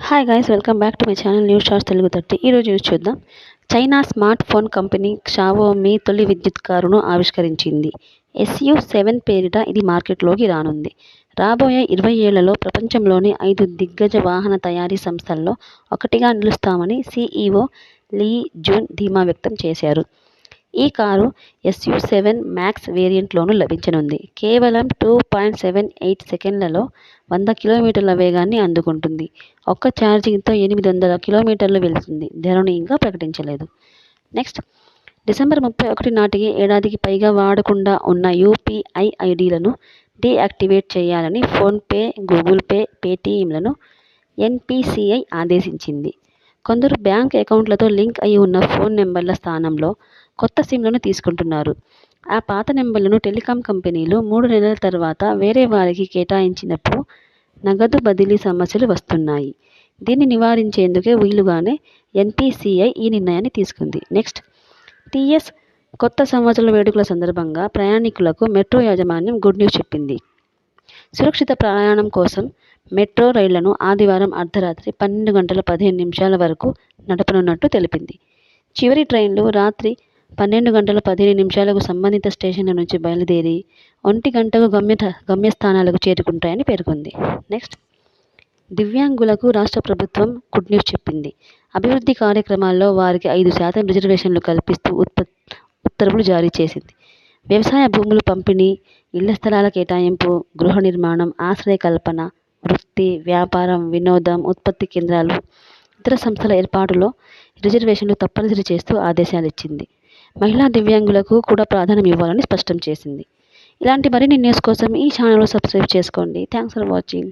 Hi guys, welcome back to my channel news shorts Telugu 30. ఈరోజు news చూద్దాం. China smart phone company Xiaomi తొలి విద్యుత్ కారును ఆవిష్కరించింది. SU7 పేరిట ఇది మార్కెట్లోకి రానుంది. రాబోయే 20 ఏళ్లలో ప్రపంచంలోని 5 దిగ్గజ వాహన తయారీ సంస్థల్లో ఒకటిగా నిలుస్తామని CEO లీ జూన్ ధీమా వ్యక్తం చేశారు. ఈ కారు SU7 మ్యాక్స్ వేరియంట్లోనూ లభించనుంది. కేవలం 2.78 సెకన్లలో 100 కిలోమీటర్ల వేగాన్ని అందుకుంటుంది. ఒక్క ఛార్జింగ్తో 800 కిలోమీటర్లు వెళుతుంది. ధరను ఇంకా ప్రకటించలేదు. నెక్స్ట్, డిసెంబర్ 31 నాటికి ఏడాదికి పైగా వాడకుండా ఉన్న UPI ఐడీలను డీయాక్టివేట్ చేయాలని ఫోన్పే, గూగుల్ పే, పేటీఎంలను NPCI ఆదేశించింది. కొందరు బ్యాంక్ అకౌంట్లతో లింక్ అయి ఉన్న ఫోన్ నెంబర్ల స్థానంలో కొత్త సిమ్లను తీసుకుంటున్నారు. ఆ పాత నెంబర్లను టెలికాం కంపెనీలు 3 నెలల తర్వాత వేరే వారికి కేటాయించినప్పుడు నగదు బదిలీ సమస్యలు వస్తున్నాయి. దీన్ని నివారించేందుకే వీలుగానే NPCI ఈ నిర్ణయాన్ని తీసుకుంది. నెక్స్ట్, TS కొత్త సంవత్సర వేడుకల సందర్భంగా ప్రయాణికులకు మెట్రో యాజమాన్యం గుడ్ న్యూస్ చెప్పింది. సురక్షిత ప్రయాణం కోసం మెట్రో రైళ్లను ఆదివారం అర్ధరాత్రి 12 గంటల 15 నిమిషాల వరకు నడపనున్నట్టు తెలిపింది. చివరి ట్రైన్లు రాత్రి 12 గంటల 15 నిమిషాలకు సంబంధిత స్టేషన్ల నుంచి బయలుదేరి 1 గంటకు గమ్యస్థానాలకు చేరుకుంటాయని పేర్కొంది. నెక్స్ట్, దివ్యాంగులకు రాష్ట్ర ప్రభుత్వం గుడ్ న్యూస్ చెప్పింది. అభివృద్ధి కార్యక్రమాల్లో వారికి 5% రిజర్వేషన్లు కల్పిస్తూ ఉత్తర్వులు జారీ చేసింది. వ్యవసాయ భూములు పంపిణీ, ఇళ్ల స్థలాల కేటాయింపు, గృహ నిర్మాణం, ఆశ్రయ కల్పన, వృత్తి, వ్యాపారం, వినోదం, ఉత్పత్తి కేంద్రాలు, ఇతర సంస్థల ఏర్పాటులో రిజర్వేషన్లు తప్పనిసరి చేస్తూ ఆదేశాలిచ్చింది. మహిళా దివ్యాంగులకు కూడా ప్రాధాన్యం ఇవ్వాలని స్పష్టం చేసింది. ఇలాంటి మరిన్ని న్యూస్ కోసం ఈ ఛానల్ సబ్స్క్రైబ్ చేసుకోండి. Thanks for watching.